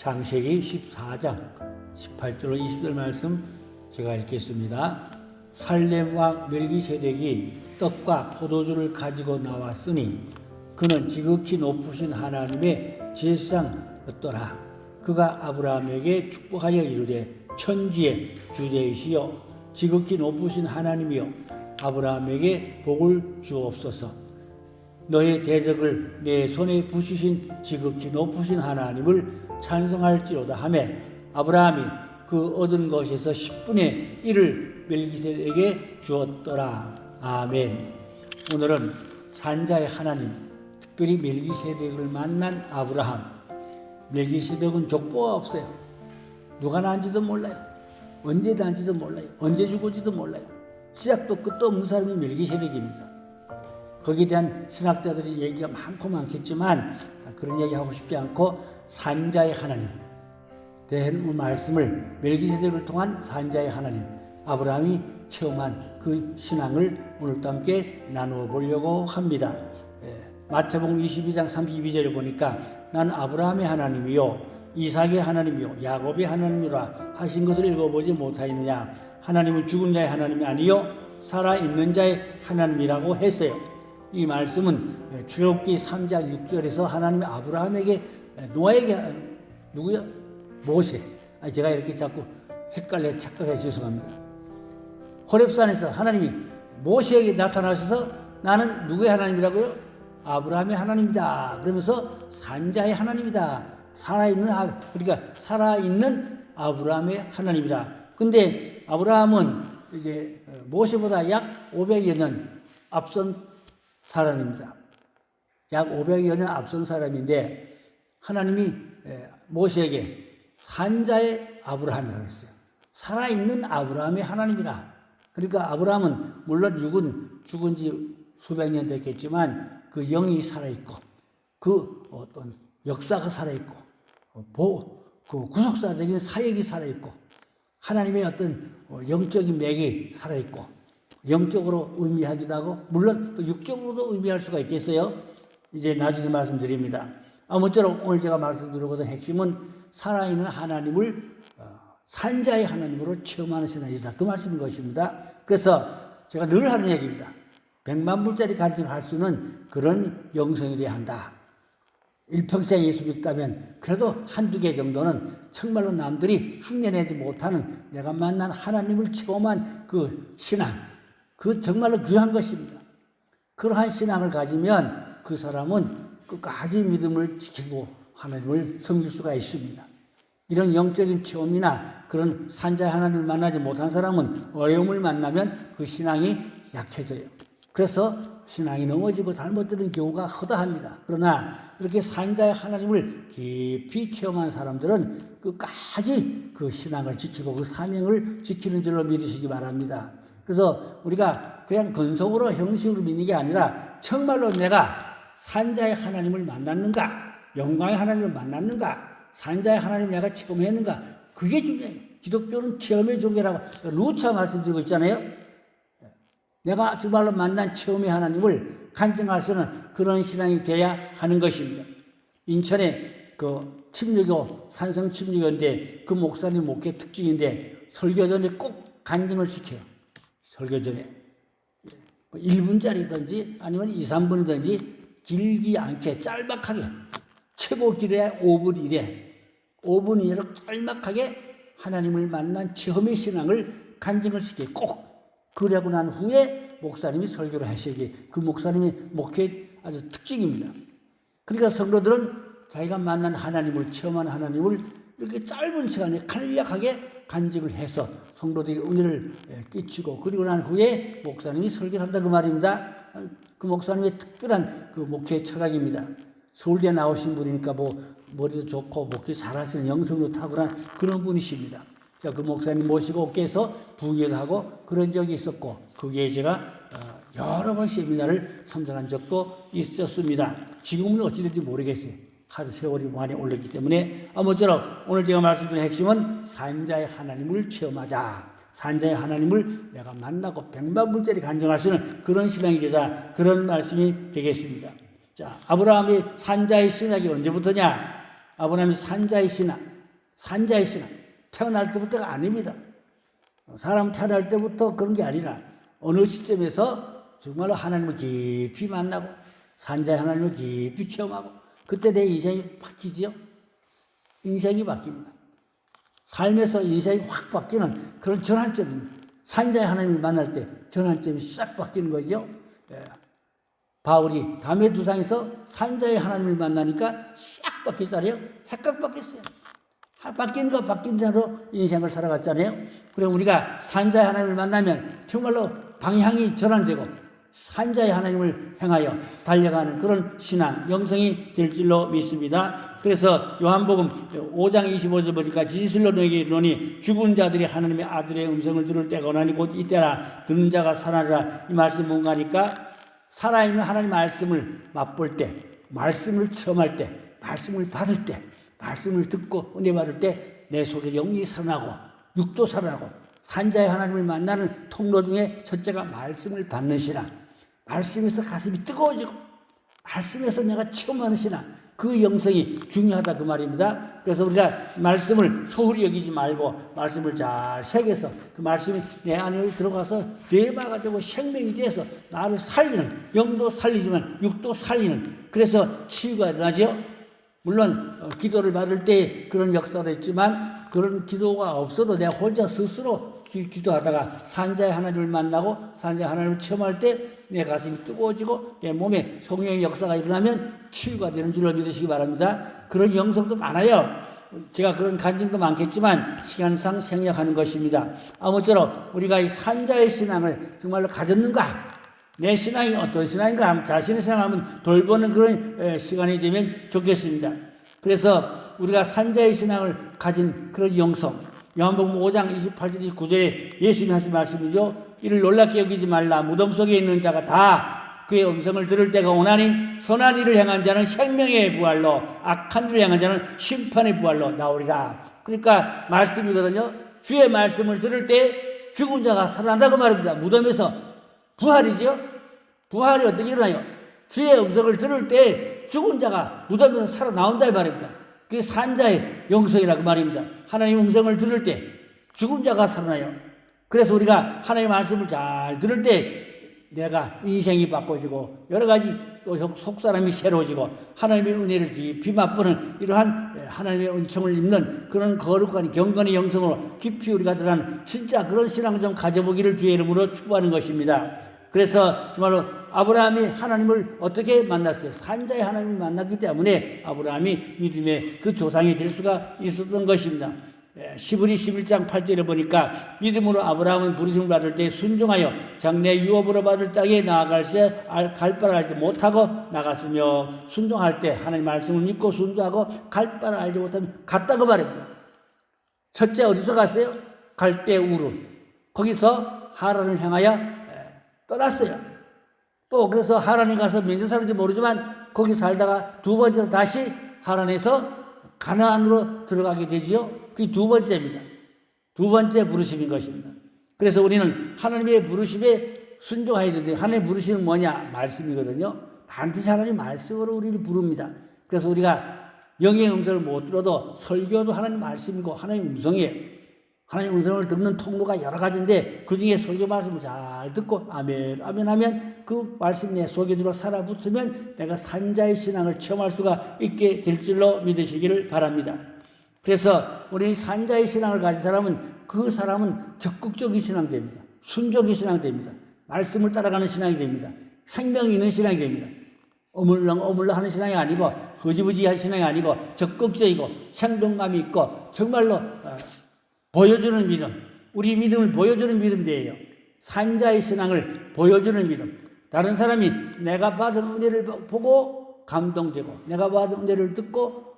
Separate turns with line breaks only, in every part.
창세기 14장 18절로 20절 말씀 제가 읽겠습니다. 살렘 왕 멜기세덱이 떡과 포도주를 가지고 나왔으니 그는 지극히 높으신 하나님의 제사장이었더라. 그가 아브라함에게 축복하여 이르되 천지의 주제이시여 지극히 높으신 하나님이여 아브라함에게 복을 주옵소서. 너의 대적을 내 손에 붙이신 지극히 높으신 하나님을 찬송할지로다 하며 아브라함이 그 얻은 것에서 10분의 1을 멜기세덱에게 주었더라. 아멘. 오늘은 산자의 하나님, 특별히 멜기세덱을 만난 아브라함. 멜기세덱은 족보가 없어요. 누가 난지도 몰라요. 언제 난지도 몰라요. 언제 죽을지도 몰라요. 시작도 끝도 없는 사람이 멜기세덱입니다. 거기에 대한 신학자들이 얘기가 많고 많겠지만 그런 얘기하고 싶지 않고 산자의 하나님 된 말씀을 멜기세덱을 통한 산자의 하나님 아브라함이 체험한 그 신앙을 오늘도 함께 나누어 보려고 합니다. 마태복음 22장 32절에 보니까 나는 아브라함의 하나님이요 이삭의 하나님이요 야곱의 하나님이라 하신 것을 읽어보지 못하였느냐. 하나님은 죽은 자의 하나님이 아니요 살아있는 자의 하나님이라고 했어요. 이 말씀은 출애굽기 3장 6절에서 하나님이 아브라함에게 노아에게 누구요? 모세. 제가 이렇게 자꾸 헷갈려 착각해 죄송합니다. 호렙산에서 하나님이 모세에게 나타나셔서 나는 누구의 하나님이라고요? 아브라함의 하나님이다. 그러면서 산자의 하나님이다. 그러니까 살아있는 아브라함의 하나님이라. 근데 아브라함은 이제 모세보다 약 500여 년 앞선 사람입니다. 약 500여 년 앞선 사람인데 하나님이 모세에게 산자의 아브라함이라고 했어요. 살아있는 아브라함의 하나님이라. 그러니까 아브라함은 물론 죽은 지 수백 년 됐겠지만 그 영이 살아있고 그 어떤 역사가 살아있고 그 구속사적인 사역이 살아있고 하나님의 어떤 영적인 맥이 살아있고 영적으로 의미하기도 하고 물론 또 육적으로도 의미할 수가 있겠어요. 이제 나중에 말씀드립니다. 아무쪼록 오늘 제가 말씀드리고자 핵심은 살아있는 하나님을 산자의 하나님으로 체험하는 신앙이다. 그 말씀인 것입니다. 그래서 제가 늘 하는 얘기입니다. 100만 불짜리 간증을 할 수는 그런 영성이 돼야 한다. 일평생 예수 믿다면 그래도 한두 개 정도는 정말로 남들이 흉내내지 못하는 내가 만난 하나님을 체험한 그 신앙, 그 정말로 귀한 것입니다. 그러한 신앙을 가지면 그 사람은 끝까지 믿음을 지키고 하나님을 섬길 수가 있습니다. 이런 영적인 체험이나 그런 산자의 하나님을 만나지 못한 사람은 어려움을 만나면 그 신앙이 약해져요. 그래서 신앙이 넘어지고 잘못되는 경우가 허다합니다. 그러나 이렇게 산자의 하나님을 깊이 체험한 사람들은 끝까지 그 신앙을 지키고 그 사명을 지키는 줄로 믿으시기 바랍니다. 그래서 우리가 그냥 근속으로 형식으로 믿는 게 아니라 정말로 내가 산자의 하나님을 만났는가, 영광의 하나님을 만났는가, 산자의 하나님을 내가 체험했는가, 그게 중요해요. 기독교는 체험의 종교라고 루차 말씀드리고 있잖아요. 내가 정말로 만난 체험의 하나님을 간증할 수 있는 그런 신앙이 돼야 하는 것입니다. 인천에 그 침례교, 산성 침례교인데 그 목사님 목회 특징인데 설교 전에 꼭 간증을 시켜요. 설교 전에 1분짜리든지 아니면 2, 3분이든지 길지 않게 짤막하게 최고 길어야 5분 이래 5분 이내로 짤막하게 하나님을 만난 체험의 신앙을 간증을 시켜요. 꼭 그러고 난 후에 목사님이 설교를 하시기 그 목사님의 목회의 아주 특징입니다. 그러니까 성도들은 자기가 만난 하나님을 체험한 하나님을 이렇게 짧은 시간에 간략하게 간증을 해서 성도들에게 은혜를 끼치고 그리고 난 후에 목사님이 설교를 한다 그 말입니다. 그 목사님의 특별한 그 목회 철학입니다. 서울대 나오신 분이니까 머리도 좋고 목회 잘하시는 영성도 탁월한 그런 분이십니다. 자, 그 목사님 모시고 어깨에서 부기도 하고 그런 적이 있었고 거기에 제가 여러 번 세미나를 참석한 적도 있었습니다. 지금은 어찌될지 모르겠어요. 하도 세월이 많이 올랐기 때문에 아무쪼록 오늘 제가 말씀드린 핵심은 산자의 하나님을 체험하자. 산자의 하나님을 내가 만나고 100만 불짜리 간증할 수 있는 그런 신앙이 되자 그런 말씀이 되겠습니다. 자, 아브라함이 산자의 신학이 언제부터냐? 아브라함이 산자의 신학 산자의 신앙. 태어날 때부터가 아닙니다. 사람 태어날 때부터 그런 게 아니라 어느 시점에서 정말로 하나님을 깊이 만나고 산자의 하나님을 깊이 체험하고 그때 내 인생이 바뀌지요. 인생이 바뀝니다. 삶에서 인생이 확 바뀌는 그런 전환점입니다. 산자의 하나님을 만날 때 전환점이 싹 바뀌는 거죠. 예. 바울이 담의 두상에서 산자의 하나님을 만나니까 싹 바뀌었잖아요. 핵각 바뀌었어요. 바뀐 거 바뀐 대로 인생을 살아갔잖아요. 그럼 우리가 산자의 하나님을 만나면 정말로 방향이 전환되고 산자의 하나님을 향하여 달려가는 그런 신앙, 영성이 될 줄로 믿습니다. 그래서 요한복음 5장 25절 보니까 진실로 너에게 이르노니 죽은 자들이 하나님의 아들의 음성을 들을 때가 오나니 곧 이때라. 듣는 자가 살아나리라. 이 말씀이 뭔가 하니까 살아있는 하나님 말씀을 맛볼 때, 말씀을 체험할 때, 말씀을 받을 때, 말씀을 듣고 은혜 받을 때 내 속에 영이 살아나고 육도 살아나고 산자의 하나님을 만나는 통로 중에 첫째가 말씀을 받는 신앙. 말씀에서 가슴이 뜨거워지고 말씀에서 내가 체험하는 신앙. 그 영성이 중요하다 그 말입니다. 그래서 우리가 말씀을 소홀히 여기지 말고 말씀을 잘 새겨서 그 말씀이 내 안에 들어가서 뇌마가 되고 생명이 돼서 나를 살리는, 영도 살리지만 육도 살리는, 그래서 치유가 일어나죠. 물론 기도를 받을 때 그런 역사도 있지만 그런 기도가 없어도 내가 혼자 스스로 기도하다가 산자의 하나님을 만나고 산자의 하나님을 체험할 때 내 가슴이 뜨거워지고 내 몸에 성령의 역사가 일어나면 치유가 되는 줄로 믿으시기 바랍니다. 그런 영성도 많아요. 제가 그런 간증도 많겠지만 시간상 생략하는 것입니다. 아무쪼록 우리가 이 산자의 신앙을 정말로 가졌는가, 내 신앙이 어떤 신앙인가 자신의 신앙을 한번 돌보는 그런 시간이 되면 좋겠습니다. 그래서 우리가 산자의 신앙을 가진 그런 영성, 요한복음 5장 28절 29절에 예수님이 하신 말씀이죠. 이를 놀랍게 여기지 말라. 무덤 속에 있는 자가 다 그의 음성을 들을 때가 오나니 선한 일을 행한 자는 생명의 부활로, 악한 일을 행한 자는 심판의 부활로 나오리라. 그러니까 말씀이거든요. 주의 말씀을 들을 때 죽은 자가 살아난다고 말입니다. 무덤에서 부활이죠. 부활이 어떻게 일어나요? 주의 음성을 들을 때 죽은 자가 무덤에서 살아나온다 이 말입니다. 그게 산자의 영성이라고 말입니다. 하나님 음성을 들을 때 죽은 자가 살아나요. 그래서 우리가 하나님의 말씀을 잘 들을 때 내가 인생이 바꿔지고 여러 가지 또 속사람이 새로워지고 하나님의 은혜를 깊이 맛보는 이러한 하나님의 은총을 입는 그런 거룩한 경건의 영성으로 깊이 우리가 들어가는 진짜 그런 신앙 좀 가져보기를 주의 이름으로 축복하는 것입니다. 그래서 정말로 아브라함이 하나님을 어떻게 만났어요? 산자의 하나님을 만났기 때문에 아브라함이 믿음의 그 조상이 될 수가 있었던 것입니다. 시브리 11장 8절에 보니까 믿음으로 아브라함은 부르심을 받을 때 순종하여 장래 유업으로 받을 땅에 나아갈새 갈 바를 알지 못하고 나갔으며, 순종할 때 하나님 말씀을 믿고 순종하고 갈 바를 알지 못하면 갔다고 말입니다. 첫째 어디서 갔어요? 갈대우르. 거기서 하란을 향하여 떠났어요. 또 그래서 하란에 가서 몇 년 살았는지 모르지만 거기 살다가 두 번째로 다시 하란에서 가나안으로 들어가게 되지요. 그게 두 번째입니다. 두 번째 부르심인 것입니다. 그래서 우리는 하나님의 부르심에 순종해야 되는데 하나님의 부르심은 뭐냐? 말씀이거든요. 반드시 하나님 말씀으로 우리를 부릅니다. 그래서 우리가 영의 음성을 못 들어도 설교도 하나님 말씀이고 하나님 음성이에요. 하나님 음성을 듣는 통로가 여러 가지인데 그 중에 설교 말씀을 잘 듣고 아멘 아멘 하면 그 말씀 내 속에 들어 살아붙으면 내가 산자의 신앙을 체험할 수가 있게 될 줄로 믿으시기를 바랍니다. 그래서 우리 산자의 신앙을 가진 사람은 그 사람은 적극적인 신앙이 됩니다. 순종의 신앙이 됩니다. 말씀을 따라가는 신앙이 됩니다. 생명이 있는 신앙이 됩니다. 어물렁 하는 신앙이 아니고 흐지부지한 신앙이 아니고 적극적이고 생동감이 있고 정말로 보여주는 믿음, 우리 믿음을 보여주는 믿음이에요. 산자의 신앙을 보여주는 믿음. 다른 사람이 내가 받은 은혜를 보고 감동되고 내가 받은 은혜를 듣고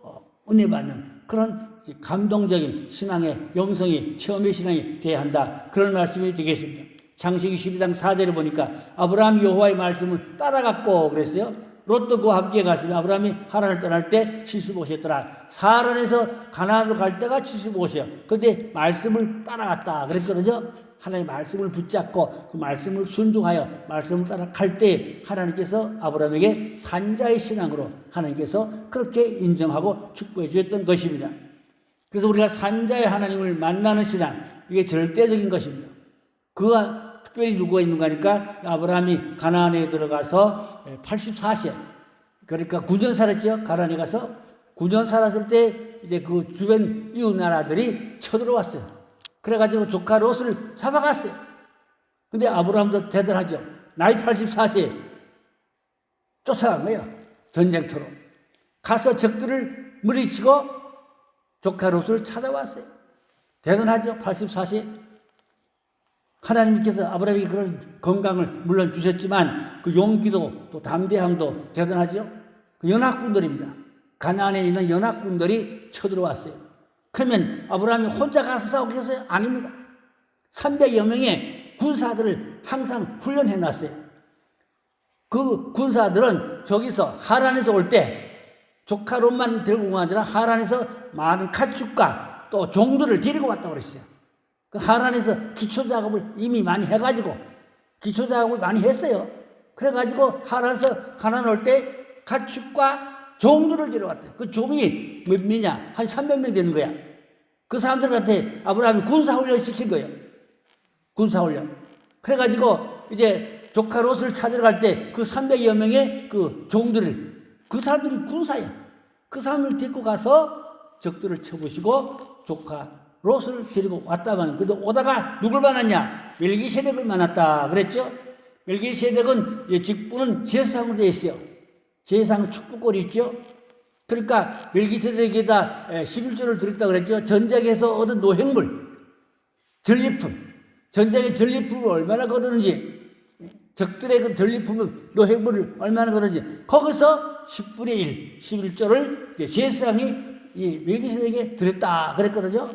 은혜 받는 그런 감동적인 신앙의 영성이 체험의 신앙이 되어야 한다. 그런 말씀이 되겠습니다. 창세기 12장 4절에 보니까 아브라함이 여호와의 말씀을 따라갔고 그랬어요. 롯도 그와 함께 갔으며 아브라함이 하란을 떠날 때 75세였더라. 하란에서 가나안으로 갈 때가 75세요. 그런데 말씀을 따라갔다 그랬거든요. 하나님의 말씀을 붙잡고 그 말씀을 순종하여 말씀을 따라갈 때 하나님께서 아브라함에게 산자의 신앙으로 하나님께서 그렇게 인정하고 축복해 주셨던 것입니다. 그래서 우리가 산자의 하나님을 만나는 신앙, 이게 절대적인 것입니다. 그가 특별히 누구가 있는가 하니까 아브라함이 가나안에 들어가서 84세, 그러니까 9년 살았죠. 가나안에 가서 9년 살았을 때 이제 그 주변 이웃 나라들이 쳐들어왔어요. 그래가지고 조카 롯을 잡아갔어요. 근데 아브라함도 대단하죠. 나이 84세에 쫓아간 거예요. 전쟁터로. 가서 적들을 물리치고 조카 롯을 찾아왔어요. 대단하죠. 84세. 하나님께서 아브라함에게 그런 건강을 물론 주셨지만 그 용기도 또 담대함도 대단하죠. 그 연합군들입니다. 가나안에 있는 연합군들이 쳐들어왔어요. 그러면 아브라함이 혼자 가서 싸우겠어요? 아닙니다. 300여 명의 군사들을 항상 훈련해 놨어요. 그 군사들은 저기서 하란에서 올 때 조카 롯만 들고 온 게 아니라 하란에서 많은 가축과 또 종들을 데리고 왔다고 그랬어요. 그 하란에서 기초 작업을 이미 많이 해가지고 기초 작업을 많이 했어요. 그래가지고 하란에서 가나안 올 때 가축과 종들을 데려왔대요. 그 종이 몇 명이냐? 한 300명 되는 거야. 그 사람들한테 아브라함이 군사훈련을 시킨 거예요. 군사훈련. 그래가지고 이제 조카 롯을 찾으러 갈 때 그 300여 명의 그 종들을, 그 사람들이 군사야. 그 사람을 데리고 가서 적들을 쳐부시고 조카 롯을 데리고 왔다만. 근데 오다가 누굴 만났냐? 멜기세덱을 만났다 그랬죠? 멜기세덱은 직분은 제사장으로 되어 있어요. 제사장 축복권이 있죠? 그러니까 멜기세덱에다 11조를 드렸다 그랬죠? 전쟁에서 얻은 노획물, 전리품. 전쟁의 전리품을 얼마나 거두는지, 적들의 그 전리품을, 노획물을 얼마나 거두는지, 거기서 10분의 1, 11조를 제사장이 이 멜기세덱에게 드렸다 그랬거든요.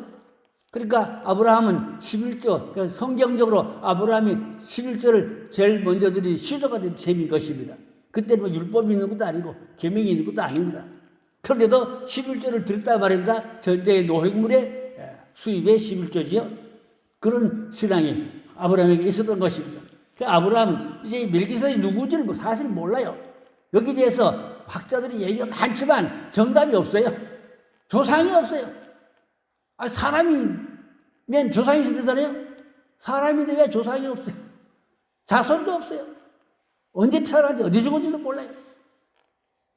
그러니까 아브라함은 11조, 그러니까 성경적으로 아브라함이 11조를 제일 먼저 드린 시조가 된 셈인 것입니다. 그때는 뭐 율법이 있는 것도 아니고 계명이 있는 것도 아닙니다. 그런데도 11조를 드렸다 말입니다. 전쟁의 노획물의 수입의 11조지요. 그런 신앙이 아브라함에게 있었던 것입니다. 그 아브라함은 이제 멜기세덱이 누구인지를 사실 몰라요. 여기에 대해서 학자들이 얘기가 많지만 정답이 없어요. 조상이 없어요. 사람이면 조상이 있었잖아요. 사람인데 왜 조상이 없어요? 자손도 없어요. 언제 태어난지 어디 죽은지도 몰라요.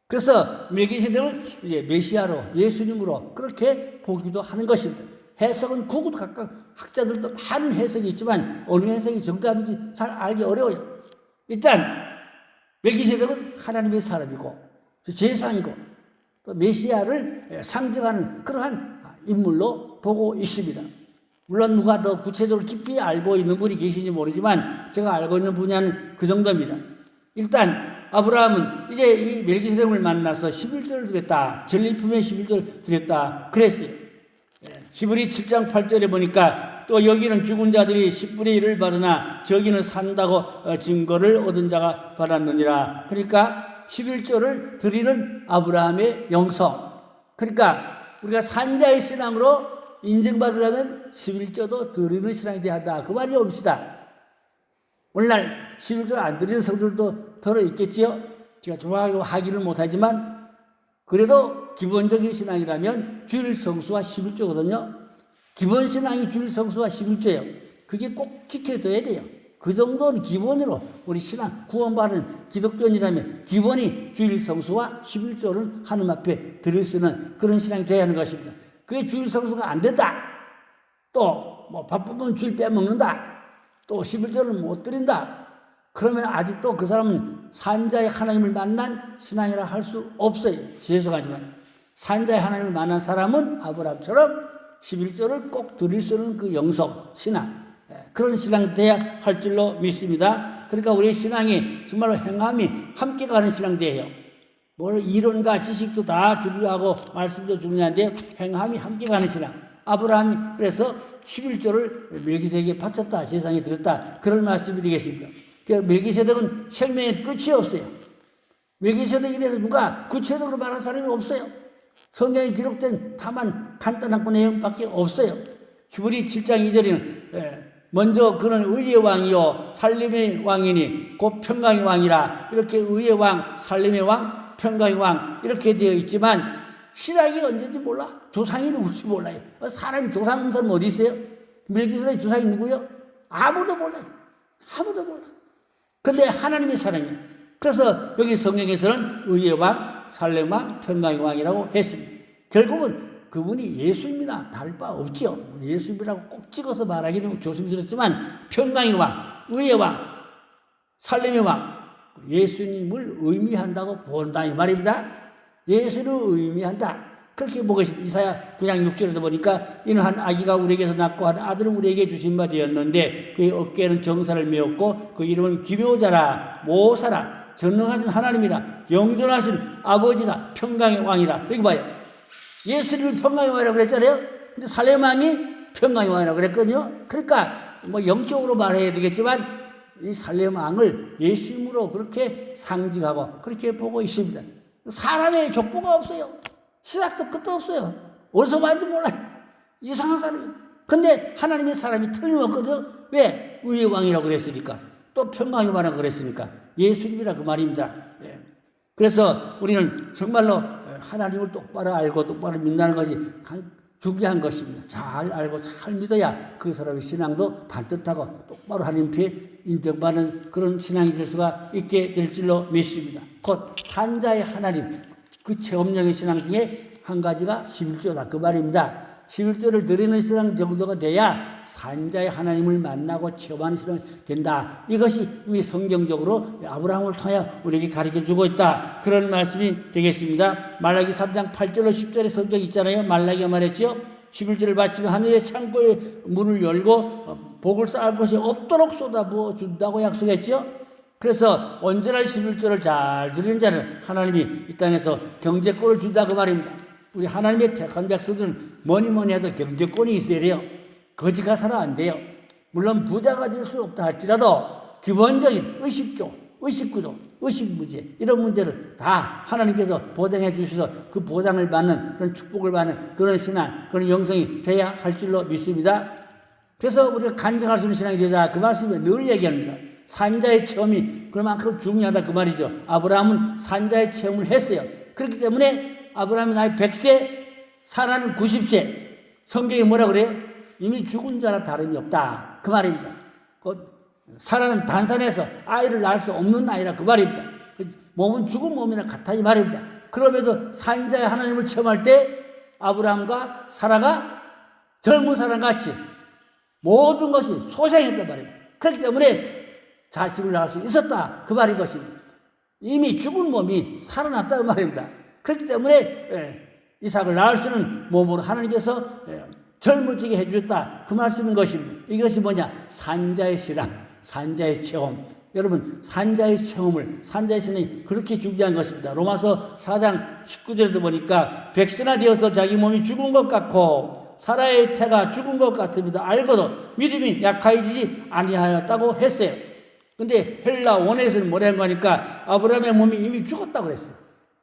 그래서 멜기세덱을 이제 메시아로, 예수님으로 그렇게 보기도 하는 것입니다. 해석은 구구도 각각 학자들도 많은 해석이 있지만 어느 해석이 정답인지 잘 알기 어려워요. 일단 멜기세덱은 하나님의 사람이고 제사장이고 또 메시아를 상징하는 그러한 인물로 보고 있습니다. 물론 누가 더 구체적으로 깊이 알고 있는 분이 계신지 모르지만 제가 알고 있는 분야는 그 정도입니다. 일단 아브라함은 이제 이 멜기세덱을 만나서 11조를 드렸다. 전리품의 11조를 드렸다. 그랬어요. 히브리 7장 8절에 보니까 또 여기는 죽은 자들이 10분의 1을 받으나 저기는 산다고 증거를 얻은 자가 받았느니라. 그러니까 11조를 드리는 아브라함의 영성. 그러니까 우리가 산자의 신앙으로 인정받으려면 11조도 드리는 신앙이 돼야 한다. 그 말이 옵시다. 오늘날 11조를 안 드리는 성도들도 더러 있겠지요. 제가 정확하게 하기를 못하지만 그래도 기본적인 신앙이라면 주일 성수와 11조거든요. 기본 신앙이 주일 성수와 11조예요. 그게 꼭 지켜져야 돼요. 그 정도는 기본으로 우리 신앙 구원받은 기독교인이라면 기본이 주일 성수와 11조를 하나님 앞에 드릴 수 있는 그런 신앙이 돼야 하는 것입니다. 그게 주일 성수가 안 된다. 또 뭐 바쁘면 주일 빼먹는다. 또 11조를 못 드린다. 그러면 아직도 그 사람은 산자의 하나님을 만난 신앙이라 할 수 없어요. 죄송하지만 산자의 하나님을 만난 사람은 아브라함처럼 11조를 꼭 드릴 수 있는 그 영성, 신앙, 그런 신앙 돼야 할 줄로 믿습니다. 그러니까 우리 신앙이 정말로 행함이 함께 가는 신앙 돼요. 뭘 이론과 지식도 다 중요하고 말씀도 중요한데 행함이 함께 가는 신앙. 아브라함이 그래서 11조를 멜기세덱에게 바쳤다. 제사장에 드렸다. 그런 말씀이 되겠습니다. 멜기세덱은 생명의 끝이 없어요. 멜기세덱에 대해서 누가 구체적으로 말한 사람이 없어요. 성경에 기록된 다만 간단한 그 내용밖에 없어요. 히브리 7장 2절에는 먼저 그는 의의 왕이요 살림의 왕이니 곧 평강의 왕이라 이렇게 의의 왕, 살림의 왕, 평강의 왕 이렇게 되어 있지만 신학이 언제인지 몰라. 조상이 누구지 몰라요. 사람이 조상 없는 사람 어디 있어요? 멜기세덱 조상이 누구요? 아무도 몰라요. 아무도 몰라. 근데 하나님의 사랑이에요. 그래서 여기 성경에서는 의의 왕, 살렘 왕, 평강의 왕이라고 했습니다. 결국은 그분이 예수입니다. 다를 바 없죠. 예수님이라고 꼭 찍어서 말하기는 조심스럽지만 평강의 왕, 의의 왕, 살렘의 왕, 예수님을 의미한다고 본다 이 말입니다. 예수를 의미한다. 그렇게 보고 있습니다. 이사야 9장 6절에도 보니까 이는 한 아기가 우리에게서 낳고 한 아들은 우리에게 주신 바 되었는데 그의 어깨에는 정사를 메었고 그 이름은 기묘자라 모사라 전능하신 하나님이라 영존하신 아버지라 평강의 왕이라. 여기 봐요. 예수님이 평강의 왕이라고 그랬잖아요. 근데 살렘 왕이 평강의 왕이라고 그랬거든요. 그러니까 뭐 영적으로 말해야 되겠지만 이 살렘 왕을 예수님으로 그렇게 상징하고 그렇게 보고 있습니다. 사람의 족보가 없어요. 시작도 끝도 없어요. 어디서 왔는지 몰라요. 이상한 사람이. 근데 하나님의 사람이 틀림없거든요. 왜? 의의 왕이라고 그랬으니까. 또 평강의 왕이라고 그랬으니까. 예수님이라 그 말입니다. 예. 그래서 우리는 정말로 하나님을 똑바로 알고 똑바로 믿는 것이 중요한 것입니다. 잘 알고 잘 믿어야 그 사람의 신앙도 반듯하고 똑바로 하나님 앞에 인정받는 그런 신앙이 될 수가 있게 될 줄로 믿습니다. 곧 산자의 하나님, 그 체험형의 신앙 중에 한 가지가 11조다 그 말입니다. 11조를 드리는 신앙 정도가 돼야 산자의 하나님을 만나고 체험하는 신앙이 된다. 이것이 이미 성경적으로 아브라함을 통해 우리에게 가르쳐주고 있다. 그런 말씀이 되겠습니다. 말라기 3장 8절로 10절의 성경 있잖아요. 말라기가 말했죠. 11절을 바치면 하늘의 창고의 문을 열고 복을 쌓을 것이 없도록 쏟아부어 준다고 약속했죠. 그래서 언제나 11조를 잘 드리는 자는 하나님이 이 땅에서 경제권을 준다 그 말입니다. 우리 하나님의 택한 백성들은 뭐니 해도 경제권이 있어야 돼요. 거지 가서는 안 돼요. 물론 부자가 될 수 없다 할지라도 기본적인 의식조, 의식구조, 의식문제 이런 문제를 다 하나님께서 보장해 주셔서 그 보장을 받는 그런 축복을 받는 그런 신앙, 그런 영성이 돼야 할 줄로 믿습니다. 그래서 우리가 간증할 수 있는 신앙이 되자 그 말씀을 늘 얘기합니다. 산자의 체험이 그만큼 중요하다 그 말이죠. 아브라함은 산자의 체험을 했어요. 그렇기 때문에 아브라함이 나이 100세, 사라는 90세. 성경이 뭐라 그래요? 이미 죽은 자라 다름이 없다. 그 말입니다. 사라는 단산해서 아이를 낳을 수 없는 아이라 그 말입니다. 몸은 죽은 몸이나 같아 이 말입니다. 그럼에도 산자의 하나님을 체험할 때 아브라함과 사라가 젊은 사람 같이 모든 것이 소생했단 말입니다. 그렇기 때문에 자식을 낳을 수 있었다. 그 말인 것입니다. 이미 죽은 몸이 살아났다 그 말입니다. 그렇기 때문에 이삭을 낳을 수 있는 몸으로 하나님께서 젊어지게 해주셨다. 그 말씀인 것입니다. 이것이 뭐냐? 산자의 신앙, 산자의 체험. 여러분 산자의 체험을, 산자의 신앙이 그렇게 중요한 것입니다. 로마서 4장 19절에도 보니까 백세나 되어서 자기 몸이 죽은 것 같고 사라의 태가 죽은 것 같습니다. 알고도 믿음이 약해지지 아니하였다고 했어요. 근데 헬라 원어에서는 뭐라는 거니까 아브라함의 몸이 이미 죽었다고 그랬어요.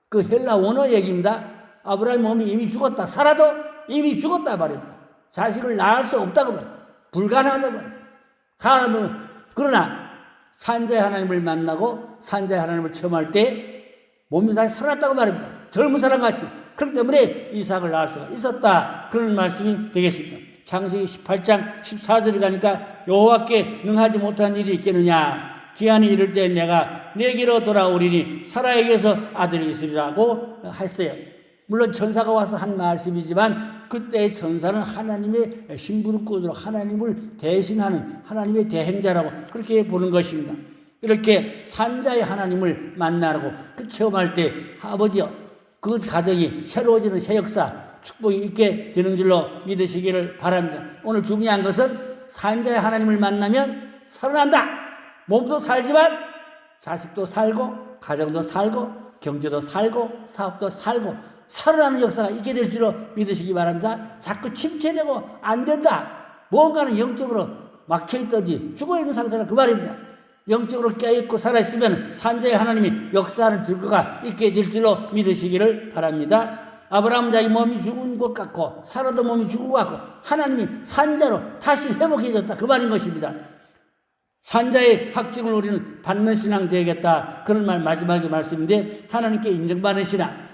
그 헬라 원어 얘기입니다. 아브라함의 몸이 이미 죽었다. 살아도 이미 죽었다 말입니다. 자식을 낳을 수 없다고 말입니다. 불가능하다고 말입니다. 사람은 그러나 산자의 하나님을 만나고 산자의 하나님을 체험할 때 몸이 다시 살아났다고 말입니다. 젊은 사람같이. 그렇기 때문에 이삭을 낳을 수가 있었다. 그런 말씀이 되겠습니다. 창세기 18장 14절에 가니까 여호와께 능하지 못한 일이 있겠느냐. 기한이 이를 때 내가 내게로 돌아오리니 사라에게서 아들이 있으리라고 했어요. 물론 천사가 와서 한 말씀이지만 그때의 천사는 하나님의 심부름꾼으로 하나님을 대신하는 하나님의 대행자라고 그렇게 보는 것입니다. 이렇게 산자의 하나님을 만나라고 그 체험할 때 아버지여 그 가정이 새로워지는 새 역사 축복이 있게 되는 줄로 믿으시기를 바랍니다. 오늘 중요한 것은 산자의 하나님을 만나면 살아난다. 몸도 살지만 자식도 살고 가정도 살고 경제도 살고 사업도 살고 살아나는 역사가 있게 될 줄로 믿으시기 바랍니다. 자꾸 침체되고 안 된다. 뭔가는 영적으로 막혀있든지 죽어있는 상태라 그 말입니다. 영적으로 깨어있고 살아있으면 산자의 하나님이 역사하는 증거가 있게 될 줄로 믿으시기를 바랍니다. 아브라함 자기 몸이 죽은 것 같고 사라도 몸이 죽은 것 같고 하나님이 산자로 다시 회복해줬다 그 말인 것입니다. 산자의 확증을 우리는 받는 신앙 되겠다. 그런 말 마지막에 말씀인데 하나님께 인정받는 신앙.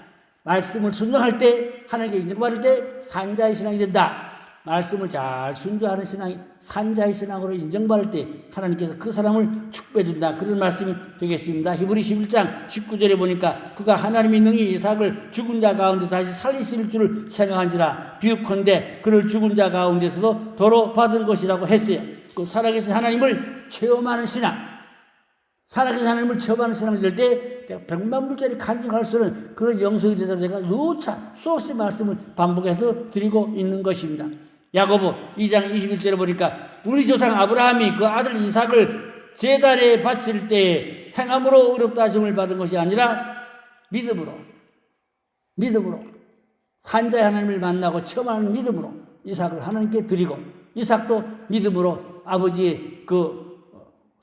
말씀을 순종할 때, 하나님께 인정받을 때 산자의 신앙이 된다. 말씀을 잘 순종하는 신앙이 산자의 신앙으로 인정받을 때 하나님께서 그 사람을 축복해 준다. 그런 말씀이 되겠습니다. 히브리 11장 19절에 보니까 그가 하나님의 능히 이삭을 죽은 자 가운데 다시 살리실 줄을 생각한지라 비유컨대 그를 죽은 자 가운데서도 도로 받은 것이라고 했어요. 그 살아계신 하나님을 체험하는 신앙, 살아계신 하나님을 체험하는 신앙을 될 때 백만불짜리 간증할 수 있는 그런 영성이 되다 제가 누차 수없이 말씀을 반복해서 드리고 있는 것입니다. 야고보 2장 21절에 보니까 우리 조상 아브라함이 그 아들 이삭을 제단에 바칠 때 행함으로 어렵다 하심을 받은 것이 아니라 믿음으로 산자의 하나님을 만나고 체험하는 믿음으로 이삭을 하나님께 드리고 이삭도 믿음으로 아버지의 그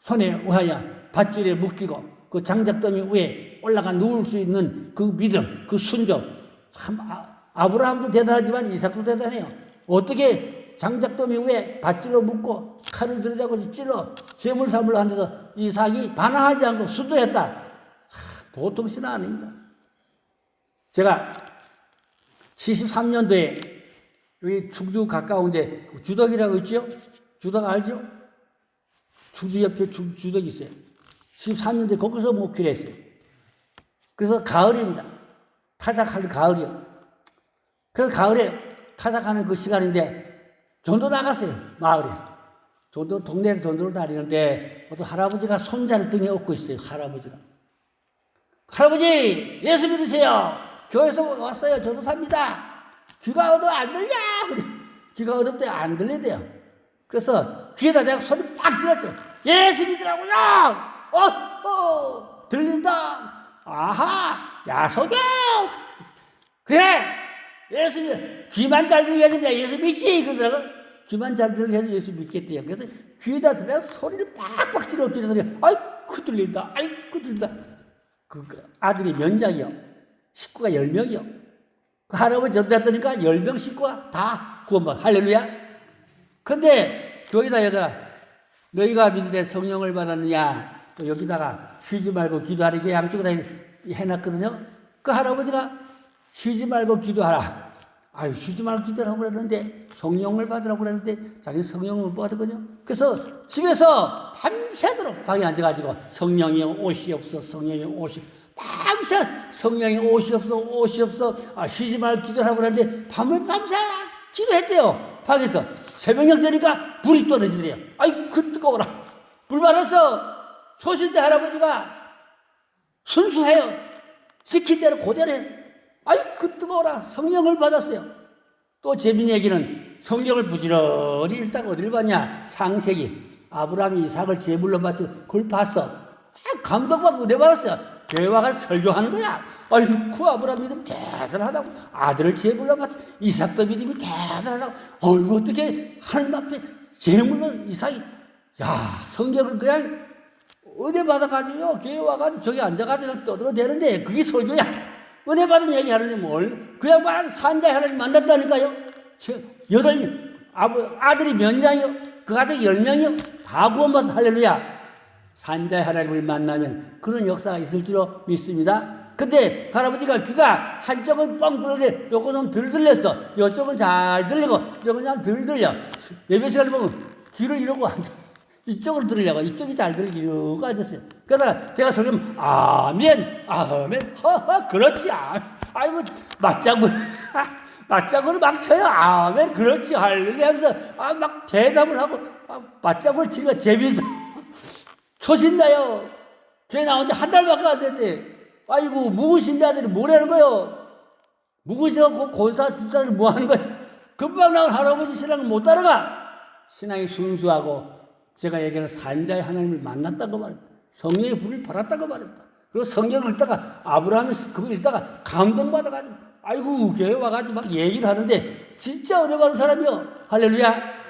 손에 의하여 밧줄에 묶이고 그 장작더미 위에 올라가 누울 수 있는 그 믿음, 그 순종. 참 아브라함도 대단하지만 이삭도 대단해요. 어떻게 장작더미 위에 밧줄로 묶고 칼을 들여다고 찔러 재물삼을 하는데도 이삭이 반항하지 않고 순종했다. 보통 신앙 아닙니다. 제가 73년도에 여기 충주 가까운데 주덕이라고 있죠? 주덕 알죠? 충주 옆에 주덕이 있어요. 13년도에 거기서 목회를 했어요. 그래서 가을입니다. 타작할 가을이요. 그래서 가을에 타작하는 그 시간인데 전도 나갔어요. 마을에. 전도 동네 전도를 다니는데 어떤 할아버지가 손자를 등에 업고 있어요. 할아버지가. 할아버지 예수 믿으세요. 교회에서 왔어요. 저도 삽니다. 귀가 어두워 안 들려. 귀가 어둡대 안 들리대요. 그래서 귀에다 내가 소리 빡 질렀죠. 예수 믿으라고요. 들린다. 아하, 야소경. 그래, 예수 믿. 귀만 잘 들게 해주면 예수 믿지. 그러더라고. 귀만 잘 들게 해주면 예수 믿겠대요. 그래서 귀에다 들어 소리를 빡빡 질러 귀에다 들어. 아이쿠 들린다. 아이쿠 들린다. 그 아들이 면장이요. 식구가 10명이요. 그 할아버지 전도했더니까 10명 식구가 다 구원받아. 할렐루야. 근데 교회다 여가 너희가 믿으되 성령을 받았느냐. 또 여기다가 쉬지 말고 기도하라. 이게 양쪽에다 해놨거든요. 그 할아버지가 쉬지 말고 기도하라. 아유, 쉬지 말고 기도하라고 그랬는데, 성령을 받으라고 그랬는데, 자기 성령을 못 받았거든요. 그래서 집에서 밤새도록 방에 앉아가지고, 성령이 오시옵소서, 성령이 오시옵소서. 밤새 성령이 오시옵소서. 쉬지 말고 기도하라고 그랬는데, 밤새 기도했대요. 방에서. 새벽녘 되니까 불이 떨어지더래요. 아이, 그 뜨거워라. 불 받았어. 소신대 할아버지가 순수해요. 시킨 대로 그대로 했어. 아이, 그 뜨거워라. 성령을 받았어요. 또 재미있는 얘기는 성령을 부지런히 읽다가 어딜 봤냐. 창세기. 아브라함이 이삭을 제물로 바쳐 그걸 봤어. 감동받고 은혜 받았어요. 교회 와가서 설교하는 거야. 아이고, 아브라함 믿음 대단하다고. 아들을 제물로 바쳐 이삭도 믿음이 대단하다고. 어이구, 어떻게 하나님 앞에 제물로 이삭이. 야, 성경을 그냥 은혜 받아가지고 교회 와가지고 저기 앉아가지고 떠들어대는데 그게 설교야. 은혜 받은 얘기 하는데 뭘. 그 양반 산자의 하나님 만났다니까요. 아들이 몇 명이요? 그 가족이 10명이요? 다 구원받아. 할렐루야. 산자의 하나님을 만나면 그런 역사가 있을 줄로 믿습니다. 근데 할아버지가 귀가 한쪽은 뻥 뚫는데 요거는 덜 들렸어. 요쪽은 잘 들리고 요쪽은 덜 들려. 예배 시간에 보면 귀를 이러고 앉아. 이쪽으로 들으려고 이쪽이 잘 들리게 이러고 앉았어요. 그러다가 제가 설교하면 아멘 허허 그렇지. 아이고 맞장구를 막 쳐요. 아멘 그렇지 할렐루야 하면서 막 대답을 하고 맞장구를 치니까 재미있어. 초신자요. 교회 나온 지 한 달밖에 안 됐대. 아이고 묵으신자들이 뭐라는 거요. 묵으시고 권사 집사들이 뭐 하는 거예요. 금방 나온 할아버지 신앙을 못 따라가. 신앙이 순수하고 제가 얘기하는 산자의 하나님을 만났다고 말입니다. 성령의 불을 받았다고 말입니다. 그리고 성경을 읽다가 아브라함이 그거 읽다가 감동받아가지고 아이고 교회 와가지고 막 얘기를 하는데 진짜 은혜 받은 사람이요. 할렐루야.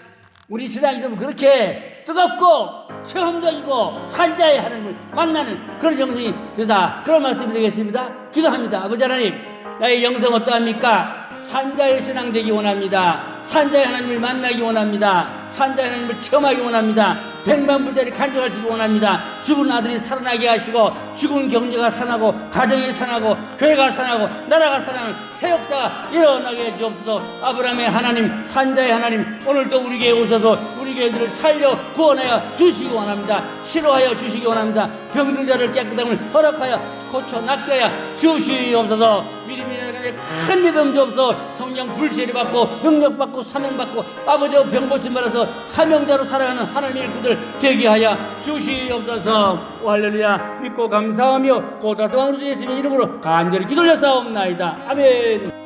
우리 신앙이 좀 그렇게 뜨겁고 체험적이고 산자의 하나님을 만나는 그런 영성이 되다. 그런 말씀이 되겠습니다. 기도합니다. 아버지 하나님, 나의 영성 어떠합니까? 산자의 신앙 되기 원합니다. 산자의 하나님을 만나기 원합니다. 산자의 하나님을 체험하기 원합니다. 백만불짜리 간증하시기 원합니다. 죽은 아들이 살아나게 하시고 죽은 경제가 살아나고 가정이 살아나고 교회가 살아나고 나라가 살아나는 새 역사가 일어나게 해주옵소서. 아브라함의 하나님, 산자의 하나님, 오늘도 우리 교회에 오셔서 우리 교회들을 살려 구원하여 주시기 원합니다. 치료하여 주시기 원합니다. 병든 자를 깨끗함을 허락하여 고쳐 낫게 하여 주시옵소서. 미리미리 큰 믿음 주옵소서. 성령 불시를 받고 능력 받고 사명 받고 아버지의 병 고침 받아서 사명자로 살아가는 하나님의 일꾼들 되게 하여 주시옵소서. 오, 할렐루야. 믿고 감사하며 고다스왕으로 예수님의 이름으로 간절히 기도를 사옵나이다. 아멘.